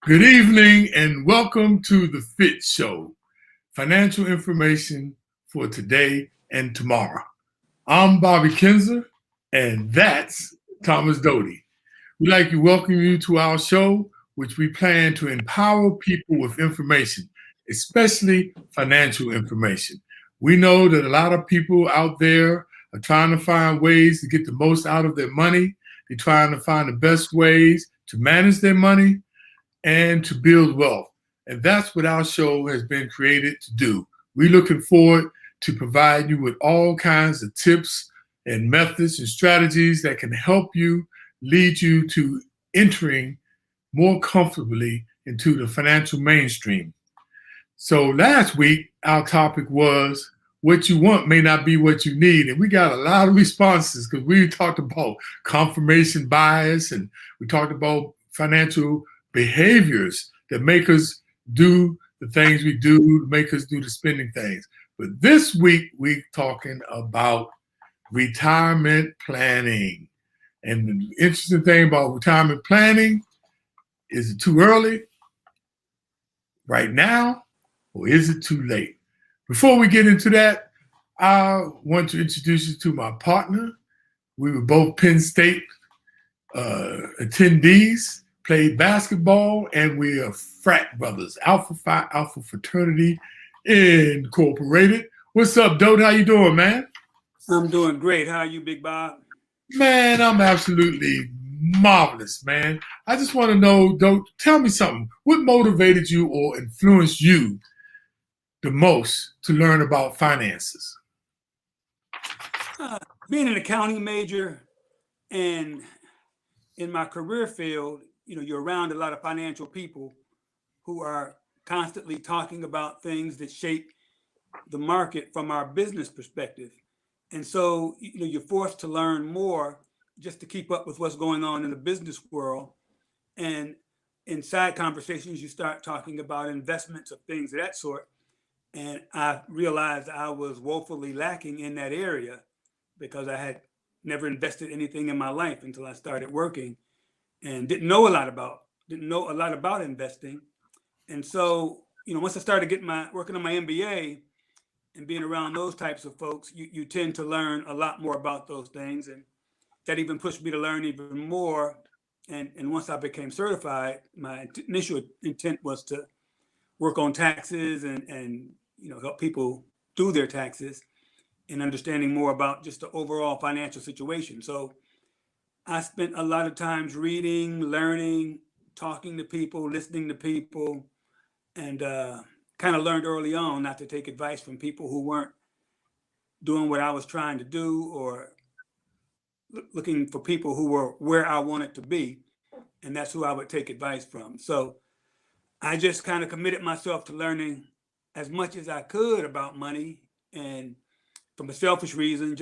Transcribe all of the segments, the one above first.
Good evening and welcome to the FITT Show, financial information for today and tomorrow. I'm Bobby Kinzer and that's Thomas Doty. We'd like to welcome you to our show, which we plan to empower people with information, especially financial information. We know that a lot of people out there are trying to find ways to get the most out of their money. They're trying to find the best ways to manage their money and to build wealth. And that's what our show has been created to do. We're looking forward to provide you with all kinds of tips and methods and strategies that can help you lead you to entering more comfortably into the financial mainstream. So last week, our topic was what you want may not be what you need. And we got a lot of responses because we talked about confirmation bias and we talked about financial behaviors that make us do the things we do, make us do the spending things. But this week, we're talking about retirement planning. And the interesting thing about retirement planning, is it too early right now, or is it too late? Before we get into that, I want to introduce you to my partner. We were both Penn State attendees, played basketball, and we are frat brothers, Alpha Phi Alpha Fraternity Incorporated. What's up, Dote? How you doing, man? I'm doing great. How are you, Big Bob? Man, I'm absolutely marvelous, man. I just want to know, Dote, tell me something. What motivated you or influenced you the most to learn about finances? Being an accounting major and in my career field, you're around a lot of financial people who are constantly talking about things that shape the market from our business perspective. And so, you're forced to learn more just to keep up with what's going on in the business world. And in side conversations, you start talking about investments of things of that sort. And I realized I was woefully lacking in that area because I had never invested anything in my life until I started working. And didn't know a lot about investing. And so, once I started working on my MBA and being around those types of folks, you tend to learn a lot more about those things. And that even pushed me to learn even more. And once I became certified, my initial intent was to work on taxes and help people do their taxes and understanding more about just the overall financial situation. So I spent a lot of times reading, learning, talking to people, listening to people, and kind of learned early on not to take advice from people who weren't doing what I was trying to do or looking for people who were where I wanted to be. And that's who I would take advice from. So I just kind of committed myself to learning as much as I could about money. And from a selfish reason,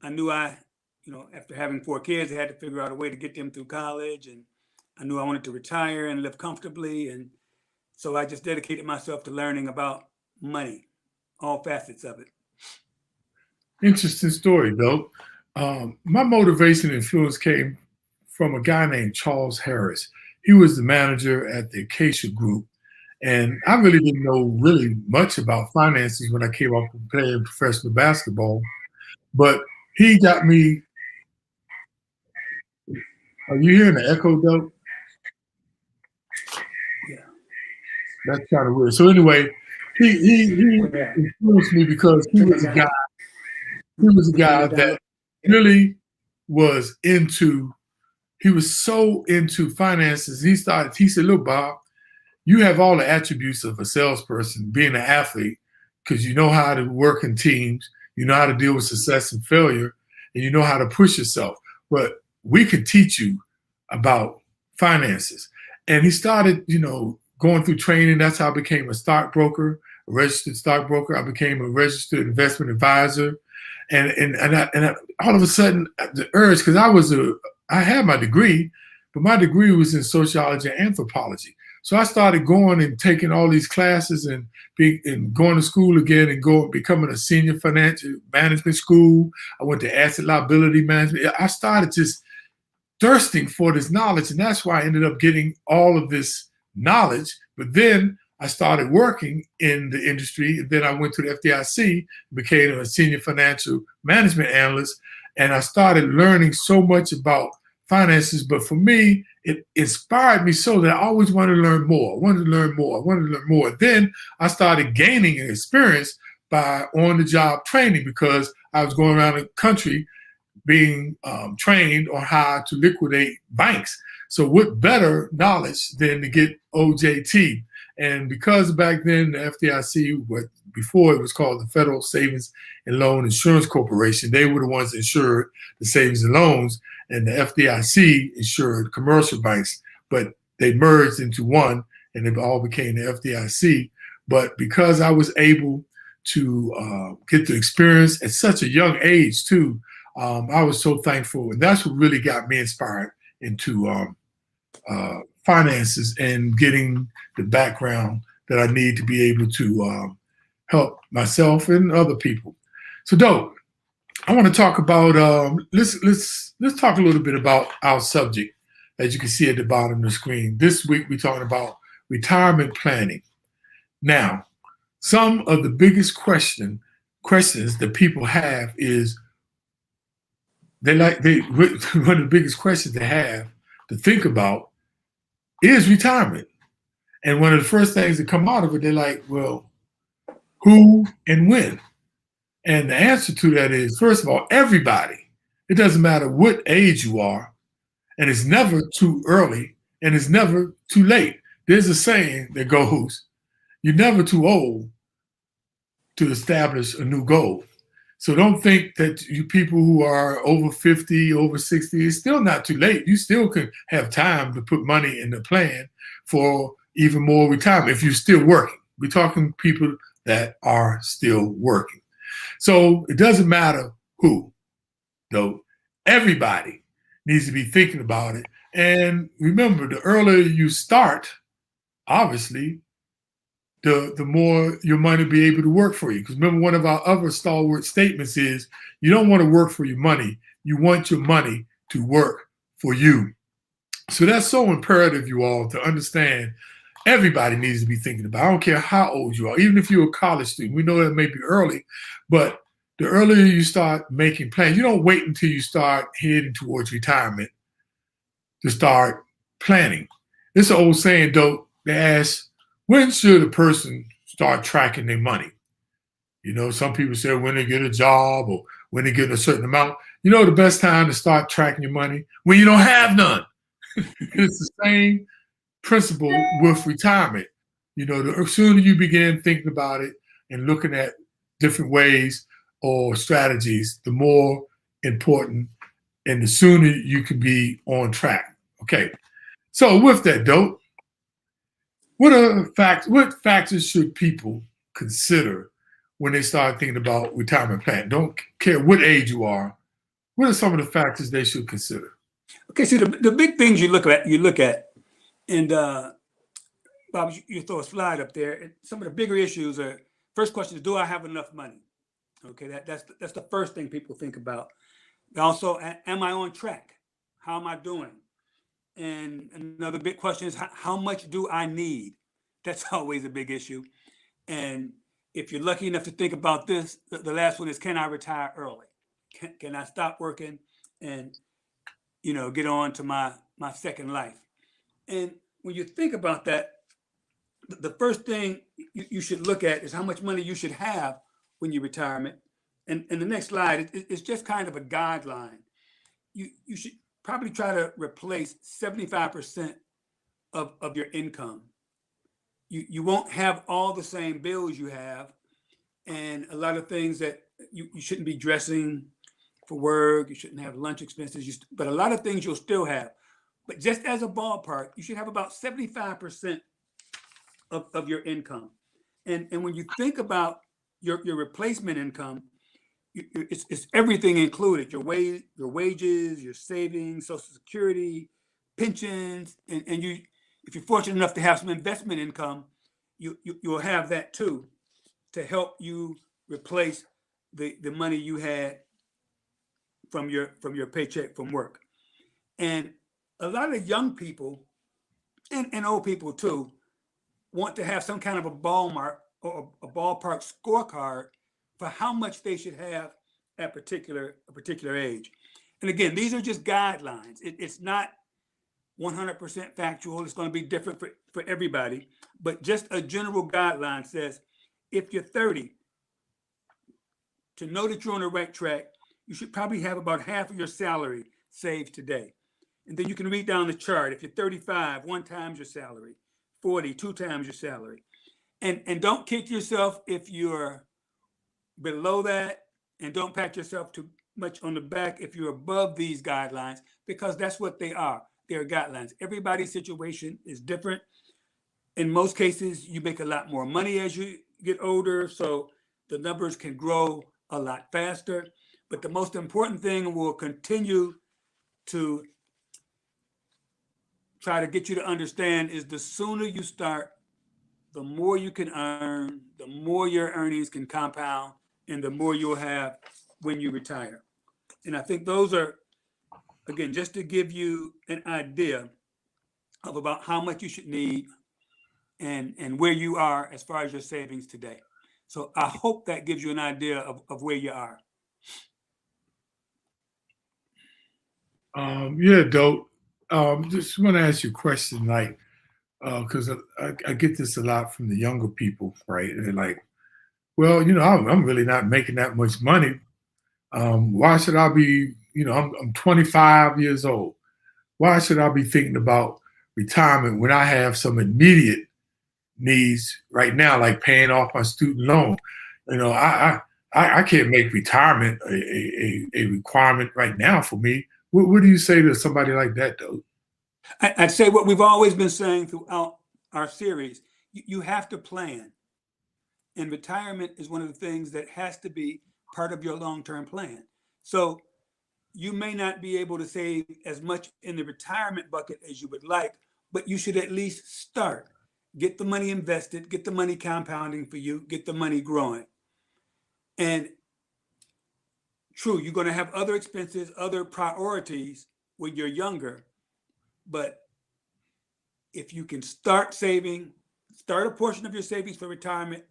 I knew after having 4 kids, I had to figure out a way to get them through college. And I knew I wanted to retire and live comfortably. And so I just dedicated myself to learning about money, all facets of it. Interesting story, Dope. My motivation and influence came from a guy named Charles Harris. He was the manager at the Acacia Group. And I really didn't know really much about finances when I came up from playing professional basketball. But he got me. Are you hearing the echo, Dope? Yeah. That's kind of weird. So anyway, he influenced me because he was a guy. He was a guy that really was into. He was so into finances. He said, "Look, Bob, you have all the attributes of a salesperson, being an athlete, because you know how to work in teams, you know how to deal with success and failure, and you know how to push yourself. But we can teach you about finances." And he started, going through training. That's how I became a stockbroker, a registered stockbroker. I became a registered investment advisor. And all of a sudden, the urge, because I had my degree, but my degree was in sociology and anthropology. So I started going and taking all these classes and going to school again and becoming a senior financial management school. I went to asset liability management. I started just thirsting for this knowledge, and that's why I ended up getting all of this knowledge, but then I started working in the industry. And then I went to the FDIC, became a senior financial management analyst, and I started learning so much about finances. But for me, it inspired me so that I always wanted to learn more. I wanted to learn more. I wanted to learn more. Then I started gaining an experience by on-the-job training, because I was going around the country being trained on how to liquidate banks. So what better knowledge than to get OJT? And because back then the FDIC, before it was called the Federal Savings and Loan Insurance Corporation, they were the ones that insured the savings and loans, and the FDIC insured commercial banks. But they merged into one, and it all became the FDIC. But because I was able to get the experience at such a young age too, I was so thankful. And that's what really got me inspired into finances and getting the background that I need to be able to help myself and other people. So, Dope, I want to talk about let's talk a little bit about our subject, as you can see at the bottom of the screen. This week we're talking about retirement planning. Now, some of the biggest questions that people have is one of the biggest questions they have to think about is retirement. And one of the first things that come out of it, they're like, well, who and when? And the answer to that is, first of all, everybody. It doesn't matter what age you are, and it's never too early, and it's never too late. There's a saying that goes, you're never too old to establish a new goal. So don't think that you people who are over 50, over 60, it's still not too late. You still can have time to put money in the plan for even more retirement if you're still working. We're talking people that are still working. So it doesn't matter who, though. Everybody needs to be thinking about it. And remember, the earlier you start, obviously, the more your money will be able to work for you. Because remember, one of our other stalwart statements is you don't want to work for your money. You want your money to work for you. So that's so imperative, you all, to understand. Everybody needs to be thinking about it. I don't care how old you are, even if you're a college student. We know that may be early, but the earlier you start making plans, you don't wait until you start heading towards retirement to start planning. It's an old saying, though, they ask, when should a person start tracking their money? You know, some people say when they get a job or when they get a certain amount. You know, the best time to start tracking your money? When you don't have none. It's the same principle with retirement. You know, the sooner you begin thinking about it and looking at different ways or strategies, the more important and the sooner you can be on track. Okay. So with that, Dope, what factors should people consider when they start thinking about retirement plan? Don't care what age you are. What are some of the factors they should consider? Okay, so the big things you look at, and Bob, you throw a slide up there. Some of the bigger issues are, first question is, do I have enough money? Okay, that's the first thing people think about. Also, am I on track? How am I doing? And another big question is, how much do I need? That's always a big issue. And if you're lucky enough to think about this, the last one is, can I retire early? Can I stop working and, get on to my second life? And when you think about that, the first thing you should look at is how much money you should have when you retirement. And the next slide is just kind of a guideline. You should probably try to replace 75% of your income. You won't have all the same bills you have, and a lot of things that you shouldn't be dressing for work. You shouldn't have lunch expenses, but a lot of things you'll still have. But just as a ballpark, you should have about 75% of your income. And when you think about your replacement income, it's everything included: your wages, your savings, Social Security, pensions, and if you're fortunate enough to have some investment income, you'll have that too, to help you replace the money you had from your paycheck from work. And a lot of young people and old people too, want to have some kind of a ballpark or a ballpark scorecard for how much they should have at a particular age. And again, these are just guidelines. It's not 100% factual. It's going to be different for everybody, but just a general guideline says if you're 30, to know that you're on the right track, you should probably have about half of your salary saved today. And then you can read down the chart. If you're 35, 1 times your salary, 40, 2 times your salary. And don't kick yourself if you're below that, and don't pat yourself too much on the back if you're above these guidelines, because that's what they are. They're guidelines. Everybody's situation is different. In most cases, you make a lot more money as you get older, so the numbers can grow a lot faster. But the most important thing we'll continue to try to get you to understand is the sooner you start, the more you can earn, the more your earnings can compound, and the more you'll have when you retire. And I think those are, again, just to give you an idea of about how much you should need and where you are as far as your savings today. So I hope that gives you an idea of where you are. Yeah, dope. Just want to ask you a question, like, because I get this a lot from the younger people, right? And they're like, well, I'm really not making that much money. Why should I be, I'm 25 years old. Why should I be thinking about retirement when I have some immediate needs right now, like paying off my student loan? I can't make retirement a requirement right now for me. What do you say to somebody like that, though? I'd say what we've always been saying throughout our series, you have to plan. And retirement is one of the things that has to be part of your long-term plan. So you may not be able to save as much in the retirement bucket as you would like, but you should at least start. Get the money invested, get the money compounding for you, get the money growing. And true, you're going to have other expenses, other priorities when you're younger. But if you can start saving, start a portion of your savings for retirement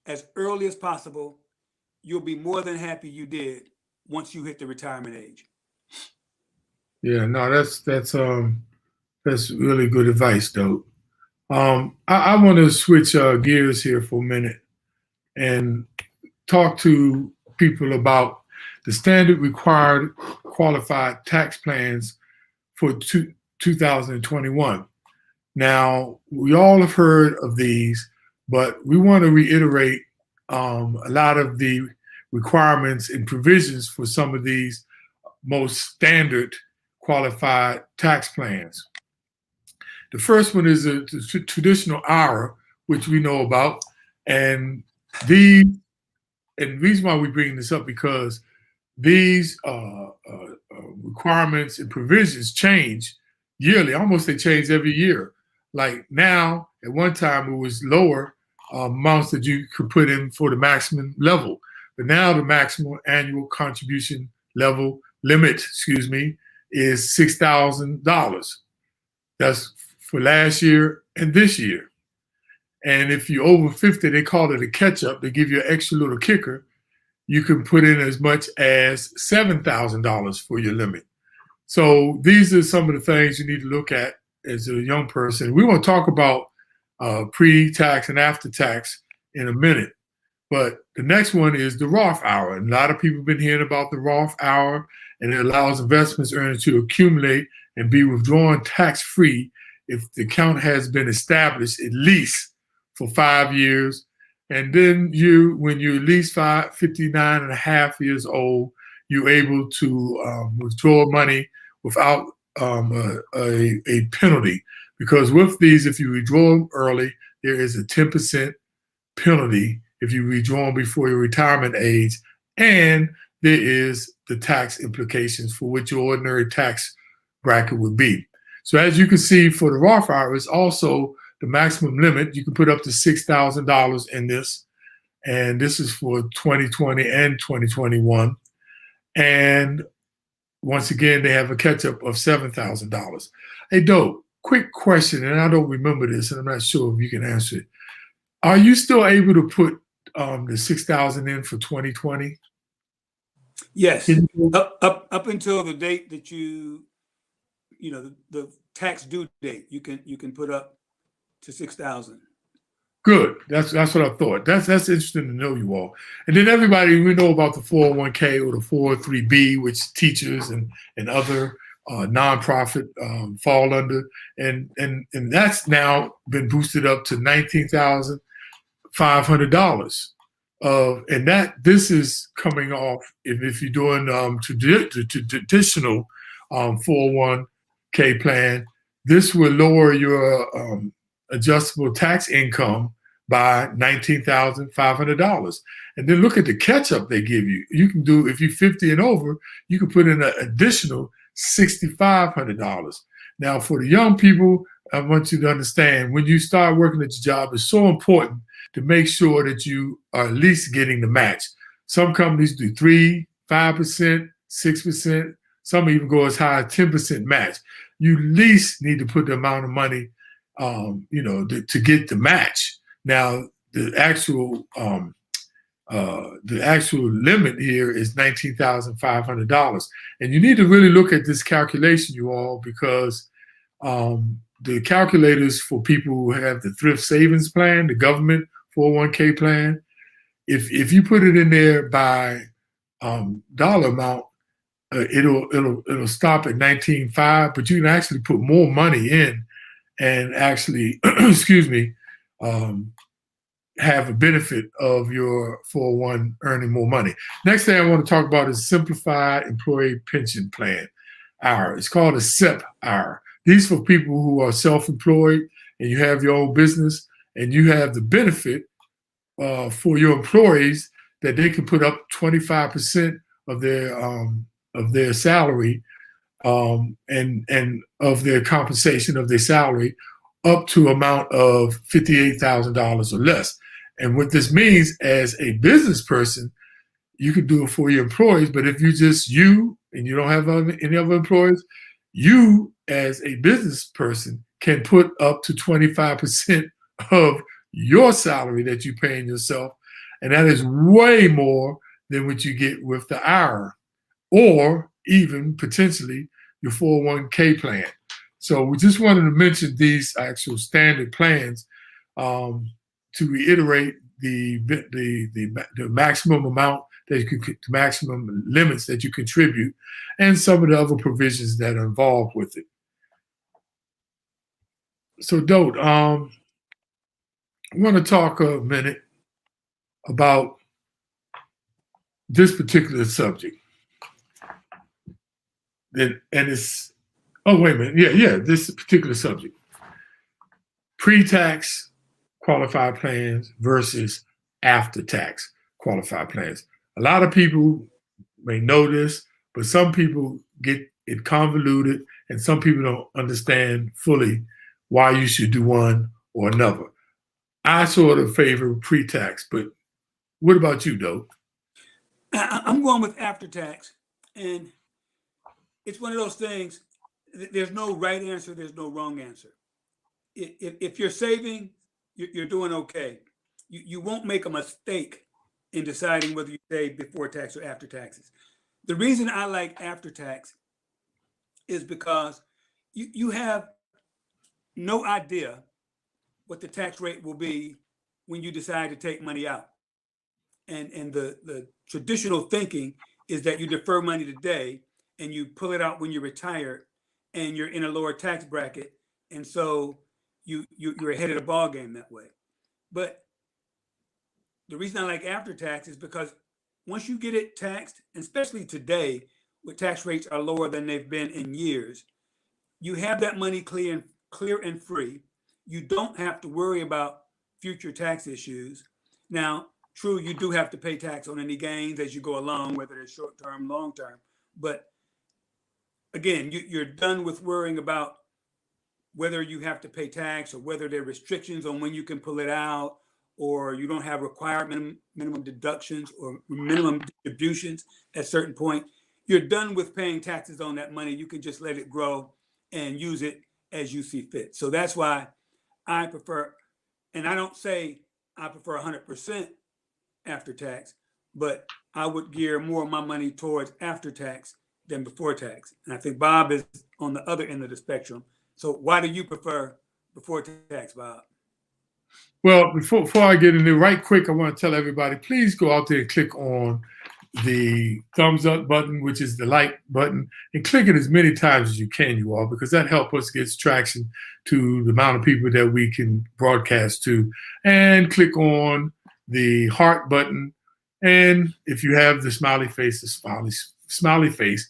as early as possible, you'll be more than happy you did once you hit the retirement age. Yeah, no, that's really good advice, though. I want to switch gears here for a minute and talk to people about the standard required qualified tax plans for 2021. Now, we all have heard of these, but we want to reiterate a lot of the requirements and provisions for some of these most standard qualified tax plans. The first one is the traditional IRA, which we know about, and the reason why we bring this up because these requirements and provisions change yearly. Almost they change every year. Like now, at one time it was lower amounts that you could put in for the maximum level, but now the maximum annual contribution limit, is $6,000. That's for last year and this year. And if you're over 50, they call it a catch-up. They give you an extra little kicker. You can put in as much as $7,000 for your limit. So these are some of the things you need to look at as a young person. We want to talk about pre-tax and after-tax in a minute. But the next one is the Roth IRA. And a lot of people have been hearing about the Roth IRA, and it allows investments earned to accumulate and be withdrawn tax-free if the account has been established at least for 5 years. And then when you're at least 59 and a half years old, you're able to withdraw money without a penalty. Because with these, if you withdraw them early, there is a 10% penalty if you withdraw them before your retirement age. And there is the tax implications for what your ordinary tax bracket would be. So as you can see for the Roth IRA, it's also the maximum limit. You can put up to $6,000 in this. And this is for 2020 and 2021. And once again, they have a catch-up of $7,000. Hey, Dope, quick question, and I don't remember this, and I'm not sure if you can answer it. Are you still able to put the 6,000 in for 2020? Yes, up until the date that you know, the tax due date, you can put up to 6,000. Good. That's what I thought. That's interesting to know, you all. And then everybody, we know about the 401k or the 403b, which teachers and other nonprofit fall under, and that's now been boosted up to $19,500. And this is coming off if you're doing traditional 401k plan. This will lower your adjustable tax income by $19,500. And then look at the catch up they give you. You can do, if you're 50 and over, you can put in an additional $6,500. Now, for the young people, I want you to understand, when you start working at your job, it's so important to make sure that you are at least getting the match. Some companies do 3%, 5%, 6%. Some even go as high as 10% match. You at least need to put the amount of money to get the match. Now, the actual limit here is $19,500, and you need to really look at this calculation, you all, because the calculators for people who have the thrift savings plan, the government 401k plan, if you put it in there by dollar amount, it'll stop at 19.5, but you can actually put more money in and actually, excuse me, have a benefit of your 401 earning more money. Next thing I want to talk about is Simplified Employee Pension Plan, IRA. It's called a SEP IRA. These for people who are self-employed and you have your own business and you have the benefit for your employees that they can put up 25% of their salary and of their compensation of their salary up to amount of $58,000 or less. And what this means, as a business person, you can do it for your employees, but if you just you and you don't have any other employees, you as a business person can put up to 25% of your salary that you're paying yourself. And that is way more than what you get with the IRA or even potentially your 401k plan. So we just wanted to mention these actual standard plans to reiterate the maximum amount that you could, the maximum limits that you contribute, and some of the other provisions that are involved with it. So, Dote, I want to talk a minute about this particular subject. And it's, oh, wait a minute. Yeah, this particular subject. Pre-tax qualified plans versus after-tax qualified plans. A lot of people may know this, but some people get it convoluted, and some people don't understand fully why you should do one or another. I sort of favor pre-tax, but what about you, Doe? I'm going with after-tax, and it's one of those things. There's no right answer. There's no wrong answer. If you're saving, you're doing okay. You won't make a mistake in deciding whether you save before tax or after taxes. The reason I like after tax is because you have no idea what the tax rate will be when you decide to take money out. And the traditional thinking is that you defer money today and you pull it out when you're retired and you're in a lower tax bracket. And so you're ahead of the ball game that way. But the reason I like after tax is because once you get it taxed, and especially today, where tax rates are lower than they've been in years, you have that money clear and free. You don't have to worry about future tax issues. Now, true, you do have to pay tax on any gains as you go along, whether it's short-term, long-term. But again, you're done with worrying about whether you have to pay tax or whether there are restrictions on when you can pull it out, or you don't have required minimum deductions or minimum distributions at a certain point. You're done with paying taxes on that money. You can just let it grow and use it as you see fit. So that's why I prefer, and I don't say I prefer 100% after tax, but I would gear more of my money towards after tax than before tax. And I think Bob is on the other end of the spectrum. So why do you prefer before tax, Bob? Well, before I get into it, right quick, I want to tell everybody, please go out there and click on the thumbs up button, which is the like button, and click it as many times as you can, you all, because that helps us get traction to the amount of people that we can broadcast to. And click on the heart button. And if you have the smiley face, the smiley face,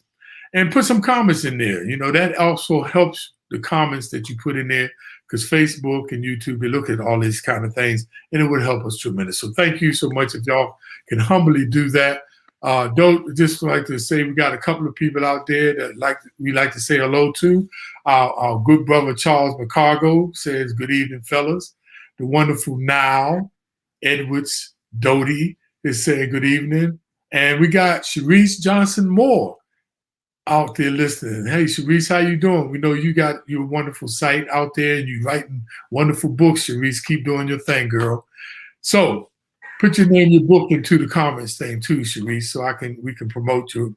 and put some comments in there. You know, that also helps the comments that you put in there, because Facebook and YouTube, they look at all these kind of things, and it would help us tremendous. So thank you so much if y'all can humbly do that. Don't just like to say we got a couple of people out there that we like to say hello to. Our good brother Charles McCargo says, good evening, fellas. The wonderful Now Edwards Doty is saying good evening. And we got Sharice Johnson Moore out there listening. Hey, Sharice, how you doing? We know you got your wonderful site out there and you writing wonderful books, Sharice. Keep doing your thing, girl. So put your name, your book into the comments thing too, Sharice, so we can promote your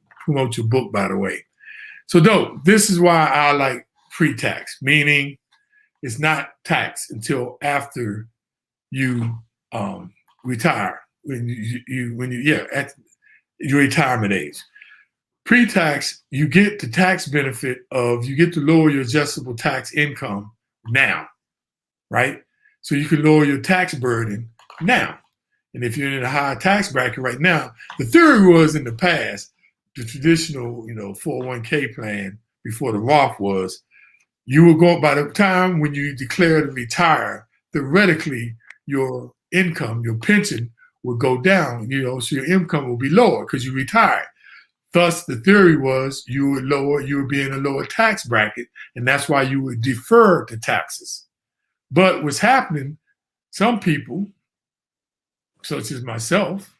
book, by the way. So dope. This is why I like pre-tax, meaning it's not taxed until after you retire, at your retirement age. Pre-tax, you get the tax benefit you get to lower your adjustable tax income now, right? So you can lower your tax burden now. And if you're in a high tax bracket right now, the theory was in the past, the traditional, 401k plan before the Roth was, you were going, by the time when you declare to retire, theoretically, your income, your pension would go down, so your income will be lower because you retired. Thus, the theory was you would be in a lower tax bracket, and that's why you would defer the taxes. But what's happening, some people, such as myself,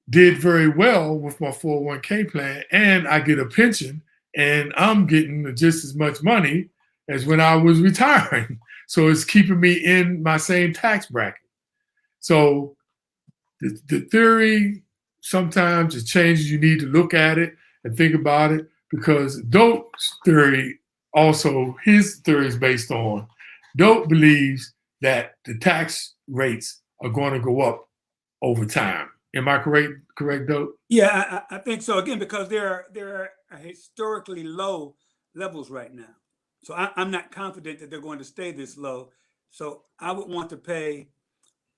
did very well with my 401k plan, and I get a pension, and I'm getting just as much money as when I was retiring. So it's keeping me in my same tax bracket. So the theory, sometimes it changes. You need to look at it and think about it, because Dope's theory, also his theory is based on, Dope believes that the tax rates are going to go up over time. Am I correct, Dope? Yeah, I think so. Again, because there are historically low levels right now. So I'm not confident that they're going to stay this low. So I would want to pay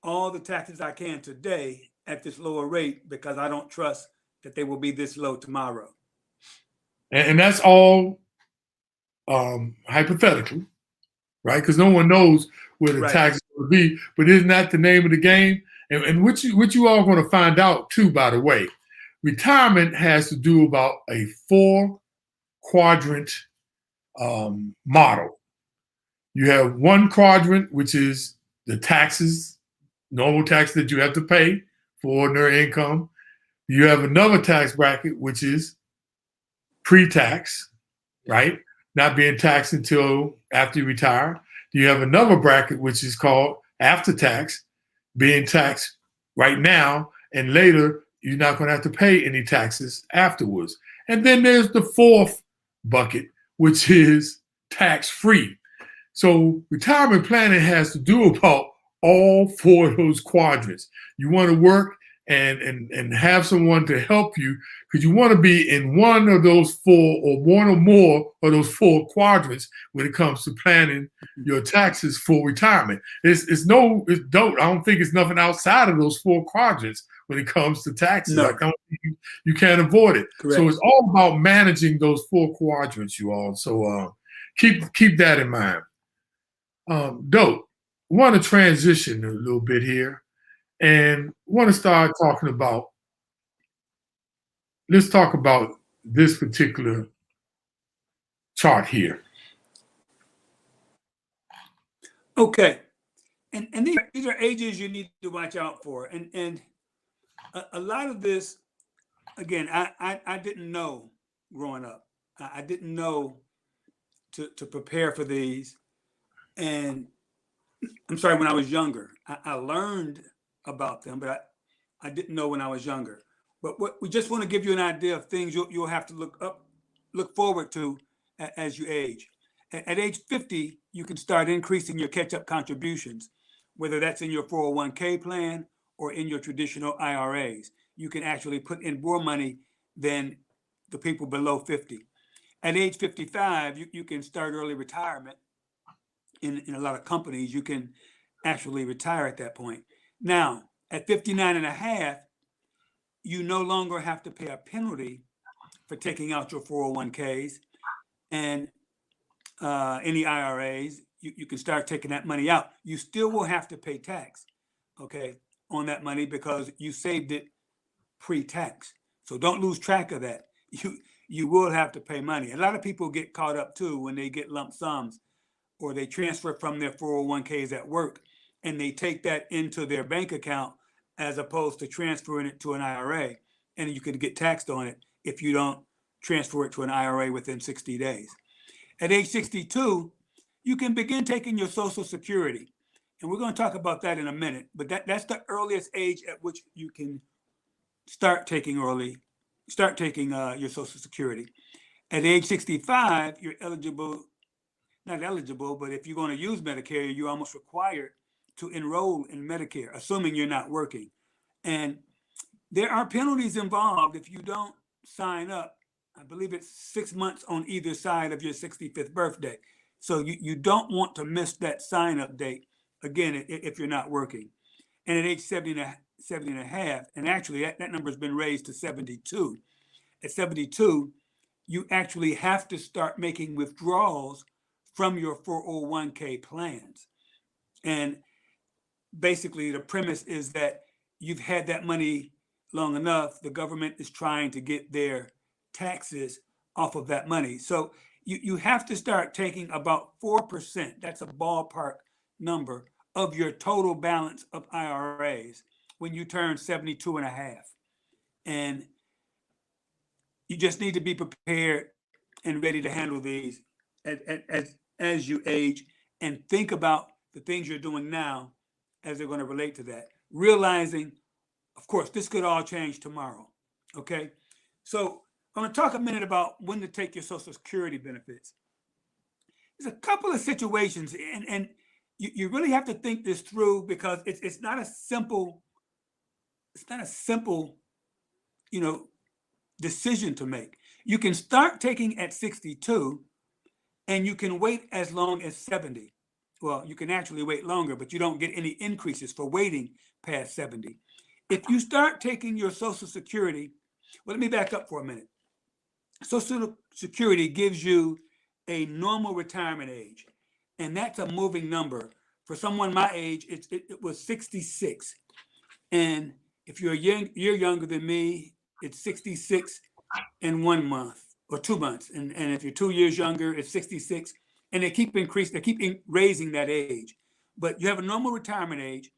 all the taxes I can today at this lower rate, because I don't trust that they will be this low tomorrow. And that's all hypothetical, right? Because no one knows where the taxes will be. But isn't that the name of the game? And what you all going to find out too, by the way, retirement has to do about a 4-quadrant model. You have one quadrant, which is the taxes, normal tax that you have to pay for ordinary income. You have another tax bracket, which is pre-tax, right? Not being taxed until after you retire. You have another bracket, which is called after tax, being taxed right now, and later you're not going to have to pay any taxes afterwards. And then there's the fourth bucket, which is tax-free. So retirement planning has to do about all 4 of those quadrants. You want to work and have someone to help you, because you want to be in one of those 4 or one or more of those 4 quadrants when it comes to planning your taxes for retirement. It's dope. I don't think it's nothing outside of those 4 quadrants when it comes to taxes. No. I don't think you can't avoid it. Correct. So it's all about managing those 4 quadrants, you all. So keep that in mind. Dope. I want to transition a little bit here. And want to start talking about, let's talk about this particular chart here. Okay. And these are ages you need to watch out for. And a lot of this, again, I didn't know growing up. I didn't know to prepare for these. And I'm sorry, when I was younger, I learned about them, but I didn't know when I was younger. But what we just want to give you an idea of things you'll have to look forward to as you age. At age 50, you can start increasing your catch-up contributions, whether that's in your 401k plan or in your traditional IRAs. You can actually put in more money than the people below 50. At age 55, you can start early retirement. In a lot of companies, you can actually retire at that point. Now, at 59 and a half, you no longer have to pay a penalty for taking out your 401ks and any IRAs. You can start taking that money out. You still will have to pay tax, okay, on that money because you saved it pre-tax. So don't lose track of that. You will have to pay money. A lot of people get caught up too when they get lump sums or they transfer from their 401ks at work and they take that into their bank account as opposed to transferring it to an IRA. And you could get taxed on it if you don't transfer it to an IRA within 60 days. At age 62, you can begin taking your Social Security. And we're going to talk about that in a minute, but that's the earliest age at which you can start taking your Social Security. At age 65, you're not eligible, but if you're going to use Medicare, you're almost required to enroll in Medicare, assuming you're not working. And there are penalties involved if you don't sign up. I believe it's 6 months on either side of your 65th birthday. So you don't want to miss that sign up date, again, if you're not working. And at age 70 and a half, and actually that number has been raised to 72. At 72, you actually have to start making withdrawals from your 401k plans. And basically the premise is that you've had that money long enough, the government is trying to get their taxes off of that money. So you have to start taking about 4%, that's a ballpark number, of your total balance of IRAs when you turn 72 and a half. And you just need to be prepared and ready to handle these as you age, and think about the things you're doing now as they're going to relate to that. Realizing, of course, this could all change tomorrow, okay? So I'm going to talk a minute about when to take your Social Security benefits. There's a couple of situations, and you really have to think this through because it's not a simple, decision to make. You can start taking at 62, and you can wait as long as 70. Well, you can actually wait longer, but you don't get any increases for waiting past 70. If you start taking your Social Security, well, let me back up for a minute. Social Security gives you a normal retirement age, and that's a moving number. For someone my age, it was 66. And if you're younger than me, it's 66 in 1 month or 2 months. And if you're 2 years younger, it's 66. And they keep raising that age. But you have a normal retirement age,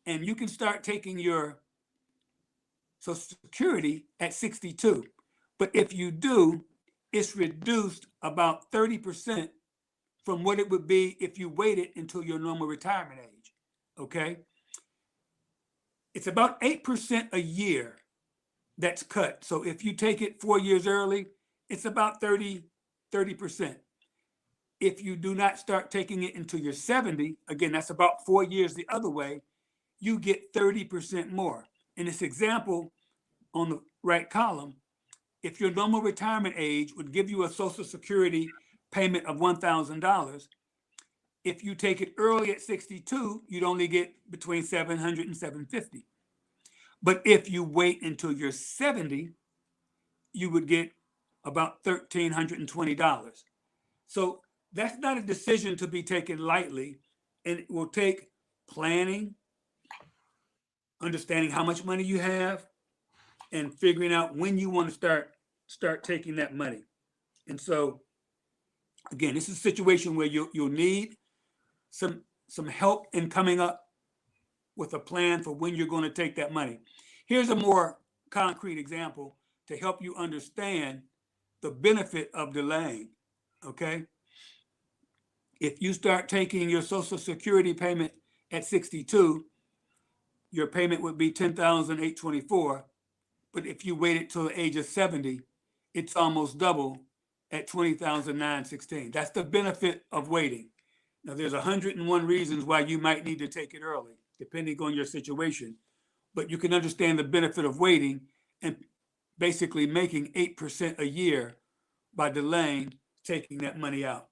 and you can start taking your Social Security at 62. But if you do, it's reduced about 30% from what it would be if you waited until your normal retirement age, okay? It's about 8% a year that's cut. So if you take it 4 years early, it's about 30%. If you do not start taking it until you're 70, again, that's about 4 years the other way, you get 30% more. In this example on the right column, if your normal retirement age would give you a Social Security payment of $1,000, if you take it early at 62, you'd only get between $700 and $750. But if you wait until you're 70, you would get about $1,320. So that's not a decision to be taken lightly, and it will take planning, understanding how much money you have, and figuring out when you want to start taking that money. And so, again, this is a situation where you'll need some help in coming up with a plan for when you're going to take that money. Here's a more concrete example to help you understand the benefit of delaying, okay? If you start taking your Social Security payment at 62, your payment would be $10,824. But if you waited till the age of 70, it's almost double at $20,916. That's the benefit of waiting. Now, there's 101 reasons why you might need to take it early, depending on your situation. But you can understand the benefit of waiting and basically making 8% a year by delaying taking that money out.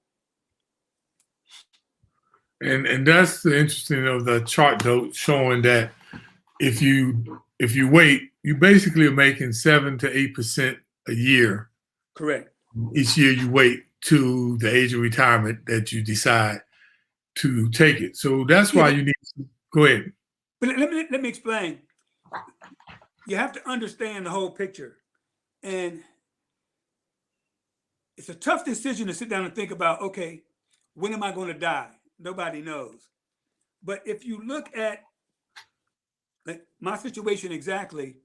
And that's the interesting of the chart, though, showing that if you wait, you basically are making 7 to 8% a year. Correct. Each year you wait to the age of retirement that you decide to take it. So that's why you need to go ahead. But let me explain. You have to understand the whole picture. And it's a tough decision to sit down and think about, okay, when am I going to die? Nobody knows. But if you look at like my situation exactly,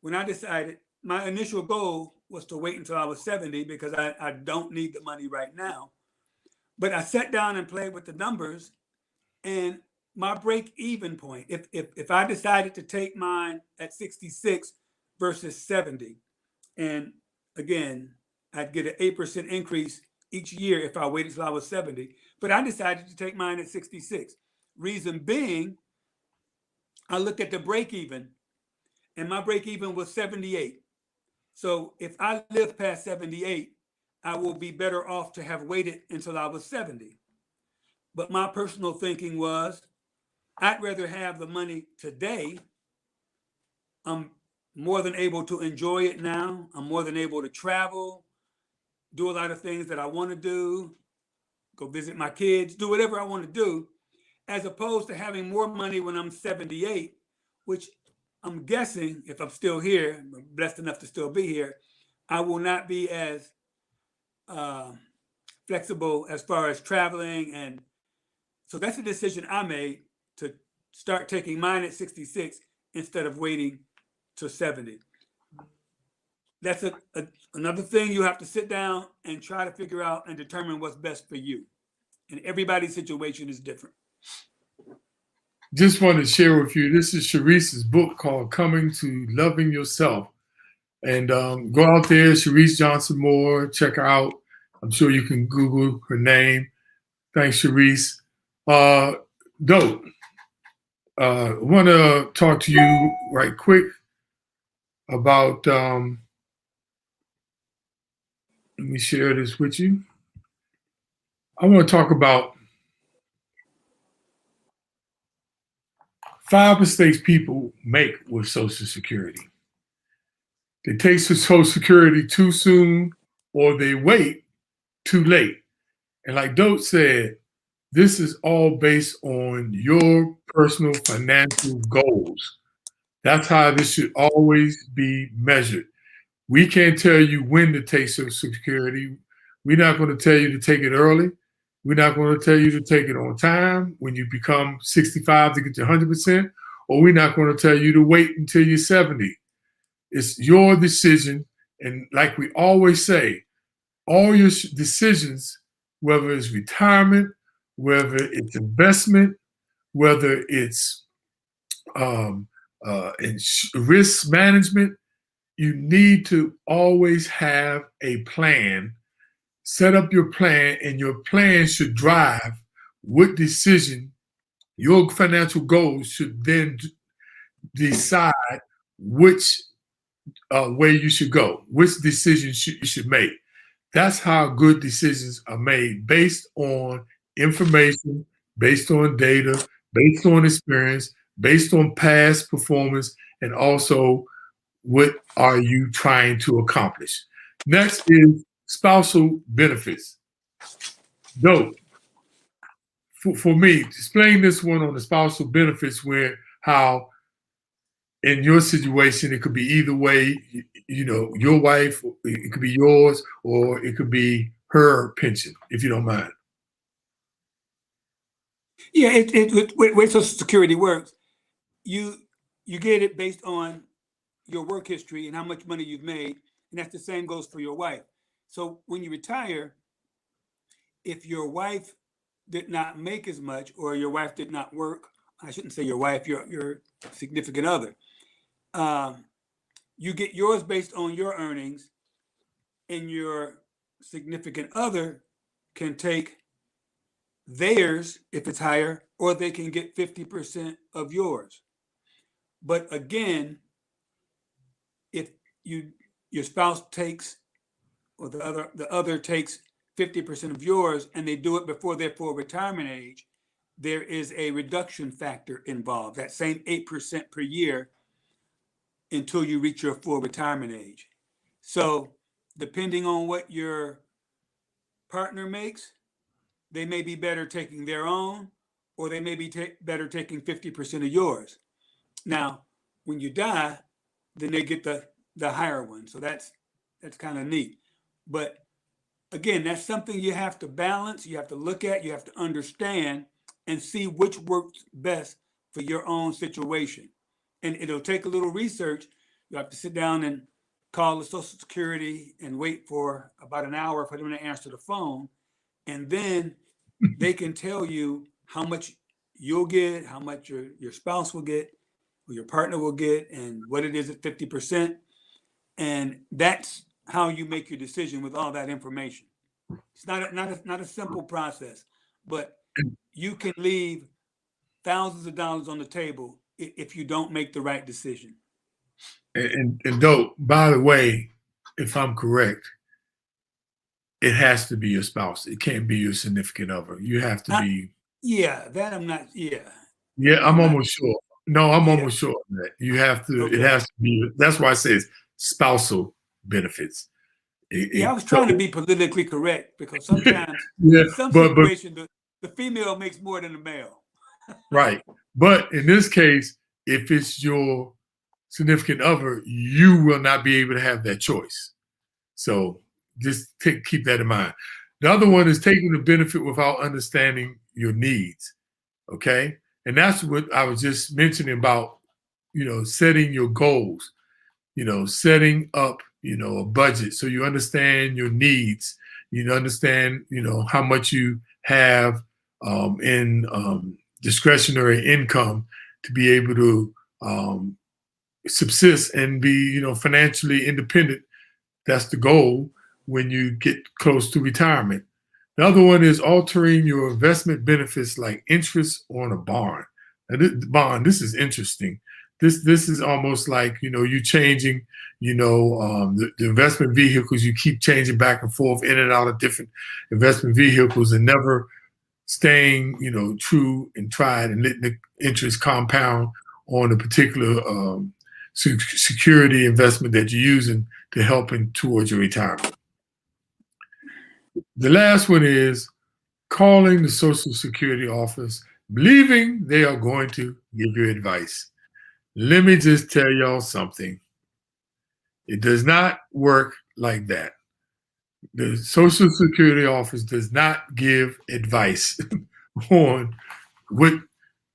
when I decided, my initial goal was to wait until I was 70 because I don't need the money right now. But I sat down and played with the numbers, and my break-even point, if I decided to take mine at 66 versus 70, and again, I'd get an 8% increase each year if I waited till I was 70, but I decided to take mine at 66. Reason being, I look at the break-even, and my break-even was 78. So if I live past 78, I will be better off to have waited until I was 70. But my personal thinking was, I'd rather have the money today. I'm more than able to enjoy it now. I'm more than able to travel, do a lot of things that I want to do, go visit my kids, do whatever I want to do, as opposed to having more money when I'm 78, which I'm guessing, if I'm still here, I'm blessed enough to still be here, I will not be as flexible as far as traveling. And so that's a decision I made to start taking mine at 66 instead of waiting to 70. That's another thing you have to sit down and try to figure out and determine what's best for you. And everybody's situation is different. Just wanted to share with you, this is Sharice's book called Coming to Loving Yourself. And go out there, Sharice Johnson Moore, check her out. I'm sure you can Google her name. Thanks, Sharice. Dope. I want to talk to you right quick about, let me share this with you. I want to talk about 5 mistakes people make with Social Security. They take Social Security too soon, or they wait too late. And like Dope said, this is all based on your personal financial goals. That's how this should always be measured. We can't tell you when to take Social Security. We're not going to tell you to take it early. We're not going to tell you to take it on time when you become 65 to get to 100%, or we're not going to tell you to wait until you're 70. It's your decision. And like we always say, all your decisions, whether it's retirement, whether it's investment, whether it's risk management, you need to always have a plan. Set up your plan, and your plan should drive what decision. Your financial goals should then decide which way you should go, which decisions you should make. That's how good decisions are made, based on information, based on data, based on experience, based on past performance, and also what are you trying to accomplish. Next is spousal benefits. Dope. For me, explain this one on the spousal benefits, where how in your situation, it could be either way, your wife, it could be yours, or it could be her pension, if you don't mind. Yeah, way Social Security works, you get it based on your work history and how much money you've made, and that's the same goes for your wife. So when you retire, if your wife did not make as much, or your wife did not work. I shouldn't say your wife, your significant other. You get yours based on your earnings, and your significant other can take theirs if it's higher, or they can get 50% of yours. But again, if your spouse takes, or the other takes 50% of yours, and they do it before their full retirement age, there is a reduction factor involved, that same 8% per year until you reach your full retirement age. So depending on what your partner makes, they may be better taking their own, or they may be better taking 50% of yours. Now, when you die, then they get the higher one. So that's kind of neat. But again, that's something you have to balance, you have to look at, you have to understand, and see which works best for your own situation. And it'll take a little research. You have to sit down and call the Social Security and wait for about an hour for them to answer the phone. And then they can tell you how much you'll get, how much your spouse will get, or your partner will get, and what it is at 50%. And that's how you make your decision with all that information. It's not a simple process, but you can leave thousands of dollars on the table if you don't make the right decision. And Dope, by the way, if I'm correct, it has to be your spouse. It can't be your significant other. You have to be. Yeah, that I'm not. Yeah. Yeah, I'm almost sure. No, I'm Yeah. almost sure of that. You have to. Okay. It has to be. That's why it says spousal benefits. I was trying to be politically correct, because sometimes in some but situations the female makes more than the male. right. But in this case, if it's your significant other, you will not be able to have that choice. So just keep that in mind. The other one is taking the benefit without understanding your needs. Okay. And that's what I was just mentioning about, setting your goals, setting up, a budget so you understand your needs, you understand, how much you have in discretionary income to be able to subsist and be, financially independent. That's the goal when you get close to retirement. The other one is altering your investment benefits, like interest on a bond. Now, this is interesting. This is almost like, you changing, the investment vehicles. You keep changing back and forth in and out of different investment vehicles and never staying, true and tried and letting the interest compound on a particular security investment that you're using to helping towards your retirement. The last one is calling the Social Security office, believing they are going to give you advice. Let me just tell y'all something. It does not work like that. The Social Security office does not give advice on what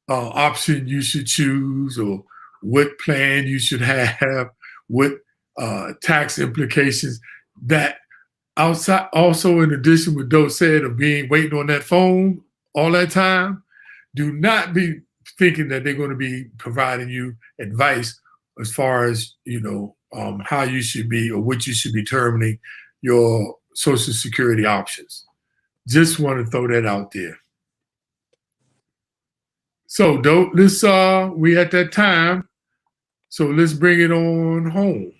option you should choose, or what plan you should have, what tax implications. That outside, also in addition, what Doe said of waiting on that phone all that time, do not be thinking that they're going to be providing you advice as far as, how you should be or what you should be determining your Social Security options. Just want to throw that out there. So, Doe, we at that time. So let's bring it on home.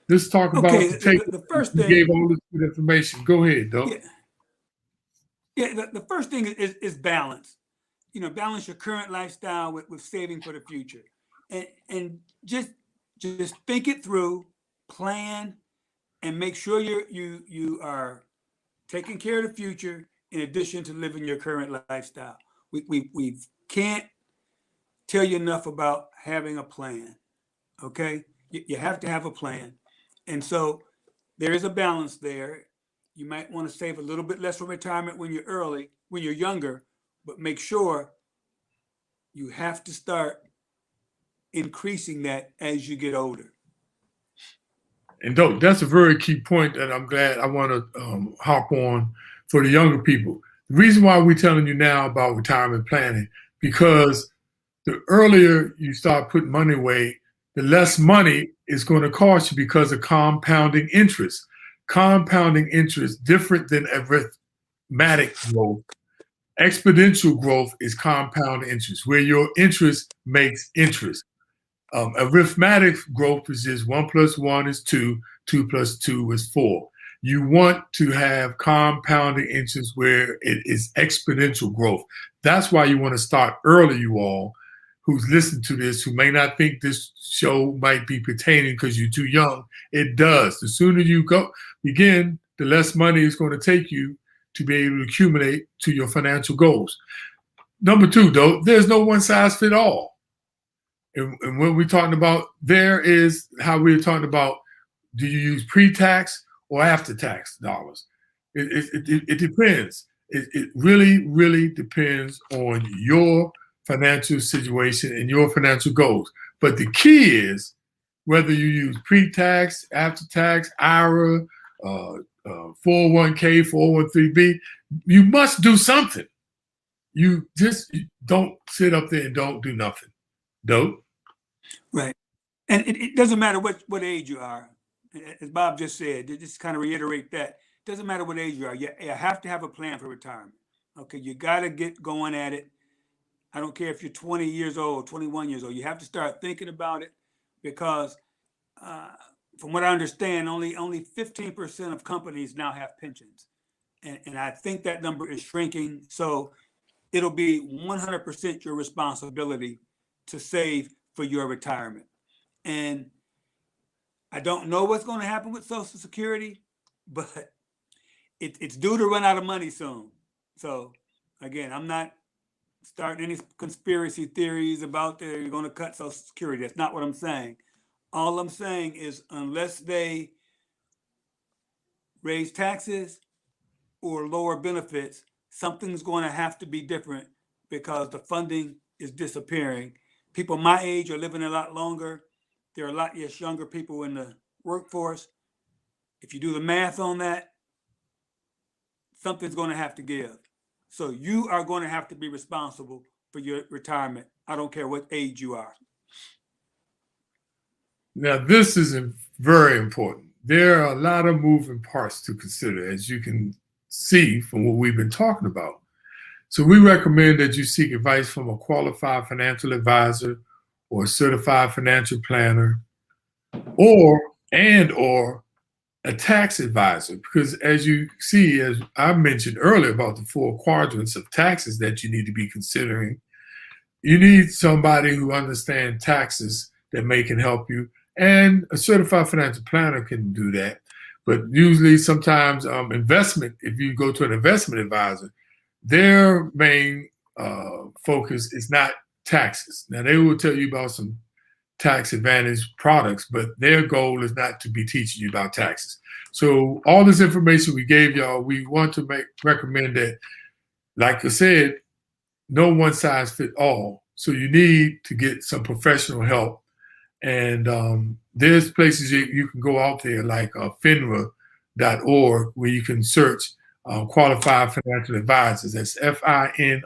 Let's talk about the first thing. You gave all this good information. Go ahead, Doe. Yeah, the first thing is balance. Balance your current lifestyle with saving for the future, and just think it through, plan, and make sure you are taking care of the future in addition to living your current lifestyle. We can't tell you enough about having a plan. Okay, you have to have a plan, and so there is a balance there. You might want to save a little bit less for retirement when you're younger, but make sure you have to start increasing that as you get older. And Dope, that's a very key point that I'm glad I want to hop on for the younger people. The reason why we're telling you now about retirement planning, because the earlier you start putting money away, the less money is going to cost you because of compounding interest. Compounding interest, different than arithmetic growth. Exponential growth is compound interest, where your interest makes interest. Arithmetic growth is just 1 + 1 is 2, 2 + 2 is 4. You want to have compounding interest where it is exponential growth. That's why you want to start early, you all who's listening to this, who may not think this show might be pertaining because you're too young. It does. The sooner you begin, the less money it's going to take you to be able to accumulate to your financial goals. Number two, though, there's no one size fit all. And what we're talking about there is how we're talking about, do you use pre-tax or after-tax dollars? It depends. It really, really depends on your financial situation and your financial goals. But the key is whether you use pre-tax, after-tax, IRA, 401k, 403b, you must do something. You just don't sit up there and don't do nothing. Dope. Right. And it doesn't matter what age you are. As Bob just said, to just kind of reiterate that, it doesn't matter what age you are. You have to have a plan for retirement. Okay, you got to get going at it. I don't care if you're 20 years old, 21 years old. You have to start thinking about it because from what I understand, only 15% of companies now have pensions. And I think that number is shrinking. So it'll be 100% your responsibility to save for your retirement. And I don't know what's going to happen with Social Security, but it's due to run out of money soon. So again, I'm not starting any conspiracy theories about they're going to cut Social Security. That's not what I'm saying. All I'm saying is unless they raise taxes or lower benefits, something's going to have to be different because the funding is disappearing. People my age are living a lot longer. There are a lot less younger people in the workforce. If you do the math on that, something's going to have to give. So you are going to have to be responsible for your retirement. I don't care what age you are. Now, this is very important. There are a lot of moving parts to consider, as you can see from what we've been talking about. So we recommend that you seek advice from a qualified financial advisor or a certified financial planner or a tax advisor, because as you see, as I mentioned earlier about the 4 quadrants of taxes that you need to be considering, you need somebody who understands taxes that can help you, and a certified financial planner can do that. But usually sometimes investment, if you go to an investment advisor, their main focus is not taxes. Now, they will tell you about some tax advantage products, but their goal is not to be teaching you about taxes. So all this information we gave y'all, we want to recommend that, like I said, no one size fit all. So you need to get some professional help. And there's places you can go out there like FINRA.org where you can search qualified financial advisors. That's FINRA.org.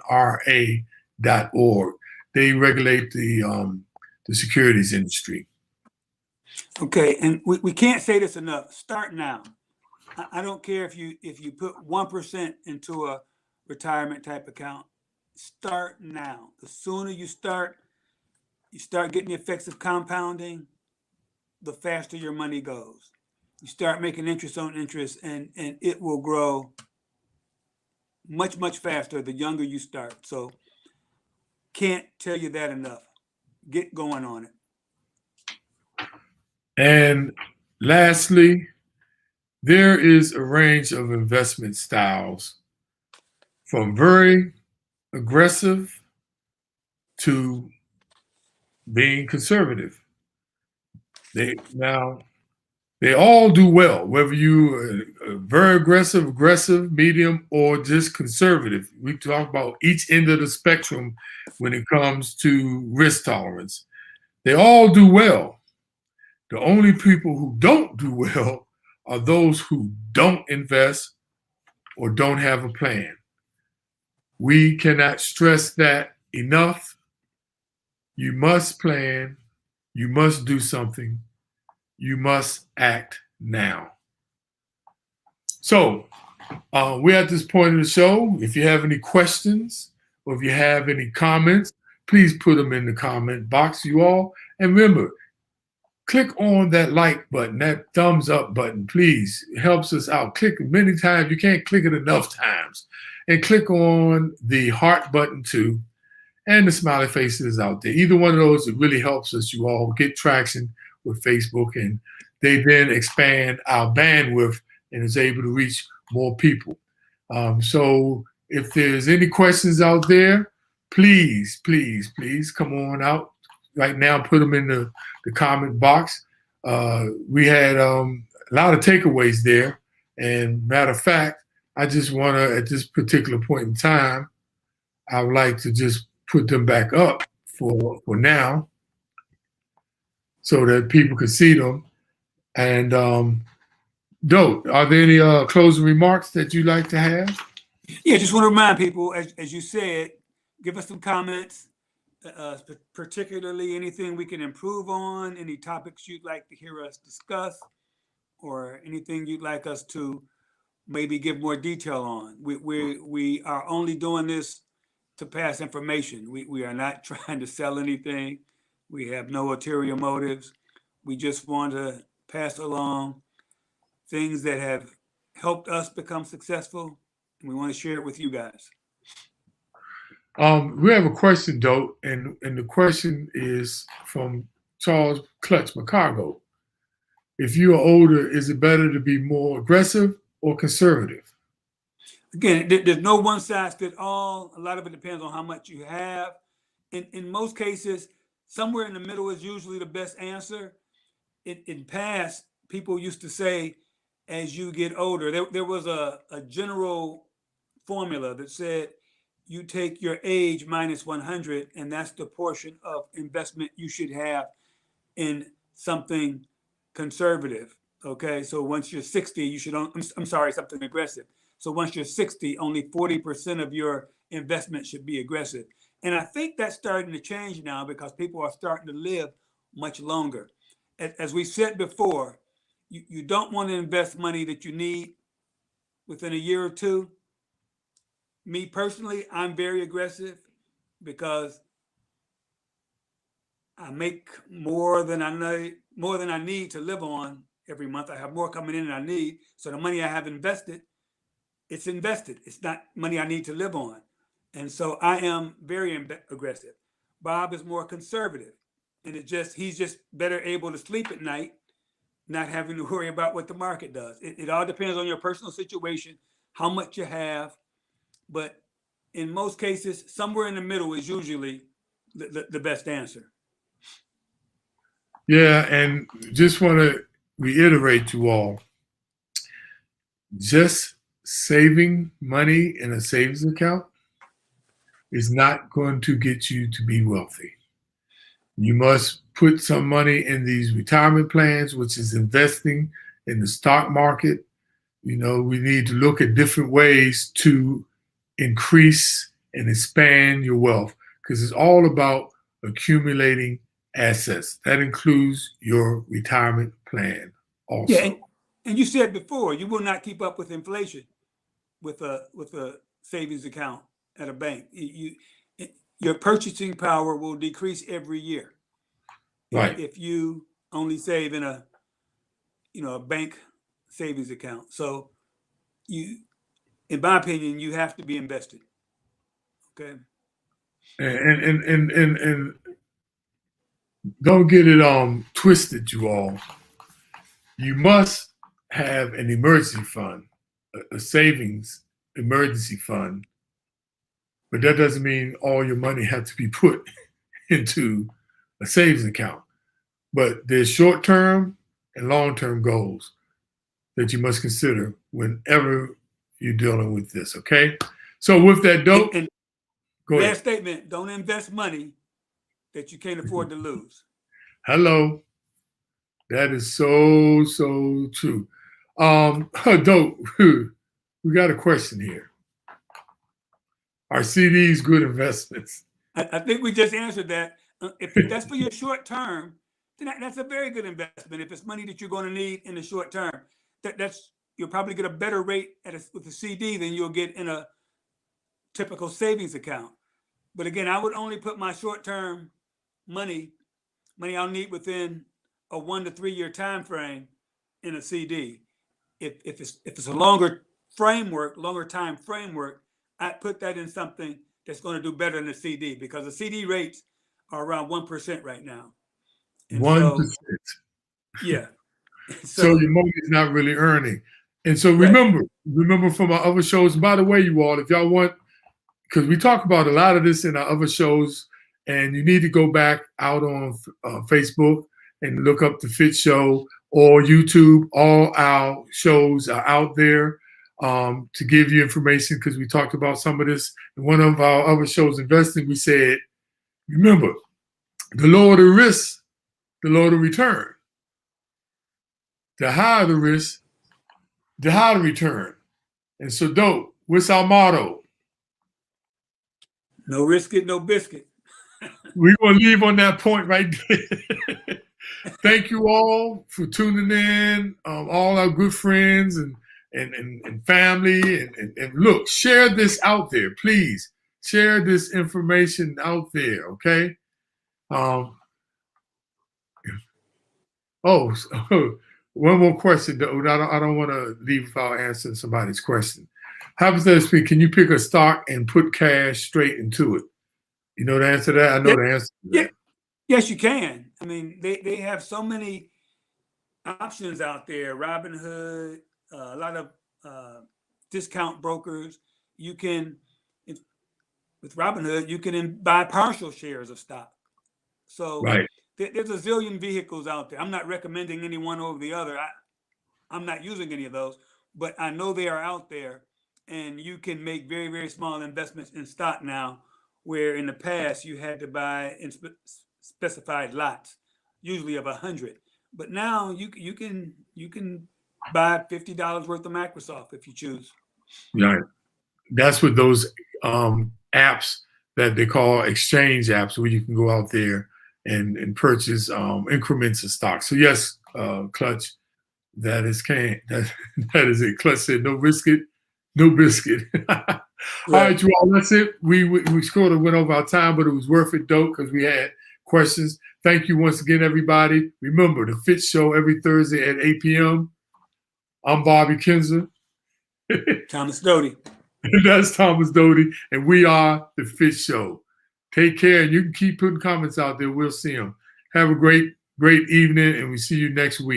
They regulate the securities industry. Okay, and we can't say this enough. Start now. I don't care if you put 1% into a retirement type account. Start now. The sooner you start getting the effects of compounding, the faster your money goes. You start making interest on interest, and it will grow much, much faster the younger you start. So can't tell you that enough. Get going on it. And lastly, there is a range of investment styles from very aggressive to being conservative. They all do well, whether you are very aggressive, medium, or just conservative. We talk about each end of the spectrum when it comes to risk tolerance. They all do well. The only people who don't do well are those who don't invest or don't have a plan. We cannot stress that enough. You must plan. You must do something. You must act now. So we're at this point of the show. If you have any questions or if you have any comments, please put them in the comment box, you all. And remember, click on that like button, that thumbs up button, please. It helps us out. Click it many times. You can't click it enough times. And click on the heart button too. And the smiley faces out there. Either one of those, it really helps us, you all, get traction with Facebook. And they then expand our bandwidth and is able to reach more people. So if there's any questions out there, please, please, please come on out right now. Put them in the comment box. We had a lot of takeaways there. And matter of fact, I just want to, at this particular point in time, I would like to just put them back up for now so that people can see them. And Dope, are there any closing remarks that you'd like to have? Yeah, just want to remind people, as you said, give us some comments, particularly anything we can improve on, any topics you'd like to hear us discuss, or anything you'd like us to maybe give more detail on. We are only doing this to pass information. We are not trying to sell anything. We have no ulterior motives. We just want to pass along things that have helped us become successful, and we want to share it with you guys. We have a question, Dope, and the question is from Charles Clutch McCargo. If you are older, is it better to be more aggressive or conservative? Again, there's no one size fit all. A lot of it depends on how much you have. In most cases, somewhere in the middle is usually the best answer. In past, people used to say, as you get older, there was a general formula that said you take your age minus 100, and that's the portion of investment you should have in something conservative. Okay, so once you're 60, you should, I'm sorry, something aggressive. So once you're 60, only 40% of your investment should be aggressive. And I think that's starting to change now because people are starting to live much longer. As we said before, you don't want to invest money that you need within a year or two. Me personally, I'm very aggressive because I make more than I need to live on every month. I have more coming in than I need. So the money I have invested, it's invested. It's not money I need to live on. And so I am very aggressive. Bob is more conservative. And he's just better able to sleep at night, not having to worry about what the market does. It all depends on your personal situation, how much you have. But in most cases, somewhere in the middle is usually the best answer. Yeah, and just want to reiterate you all, just saving money in a savings account is not going to get you to be wealthy. You must put some money in these retirement plans, which is investing in the stock market. You know, we need to look at different ways to increase and expand your wealth because it's all about accumulating assets. That includes your retirement plan also. Yeah, and you said before, you will not keep up with inflation with a savings account at a bank. Your purchasing power will decrease every year. Right. If you only save in a bank savings account. So in my opinion, you have to be invested. Okay. And don't get it twisted, you all. You must have an emergency fund, a savings emergency fund, but that doesn't mean all your money has to be put into a savings account. But there's short-term and long-term goals that you must consider whenever you're dealing with this, okay? So with that, Dope, and go ahead. Last statement, don't invest money that you can't afford to lose. Hello. That is so true. Dope. We got a question here. Are CDs good investments? I think we just answered that. If that's for your short term, then that's a very good investment. If it's money that you're going to need in the short term, you'll probably get a better rate with a CD than you'll get in a typical savings account. But again, I would only put my short term money I'll need within a 1 to 3 year time frame in a CD. If it's a longer time framework, I'd put that in something that's going to do better than the CD, because the CD rates are around 1% right now. And 1%. Yeah. So your money is not really earning. And so remember from our other shows, and by the way, you all, if y'all want, because we talk about a lot of this in our other shows, and you need to go back out on Facebook and look up the FITT Show or YouTube. All our shows are out there to give you information, because we talked about some of this. In one of our other shows, Investing, we said, remember, the lower the risk, the lower the return. The higher the risk, the higher the return. And so, Dope, what's our motto? No risk it, no biscuit. We're going to leave on that point right there. Thank you all for tuning in, all our good friends and family. And look, share this out there, please. Share this information out there, okay? One more question, though. I don't want to leave without answering somebody's question. Hypothetically speaking, can you pick a stock and put cash straight into it? You know the answer to that? I know the answer to that. Yes, you can. I mean, they have so many options out there. Robinhood, a lot of discount brokers. You can, with Robinhood, you can buy partial shares of stock. So there's a zillion vehicles out there. I'm not recommending any one over the other. I'm not using any of those, but I know they are out there, and you can make very, very small investments in stock now, where in the past you had to buy in specified lots, usually of 100. But now you can buy $50 worth of Microsoft if you choose. Right. That's what those apps that they call exchange apps, where you can go out there and purchase increments of stock. So yes, Clutch, that is it. Clutch said, no risk it, no biscuit. All right, you all, that's it. We sort of went over our time, but it was worth it, though, because we had questions. Thank you once again, everybody. Remember, the FITT Show every Thursday at 8 p.m. I'm Bobby Kinzer. Thomas Doty. That's Thomas Doty, and we are the FITT Show. Take care, and you can keep putting comments out there. We'll see them. Have a great evening, and we see you next week.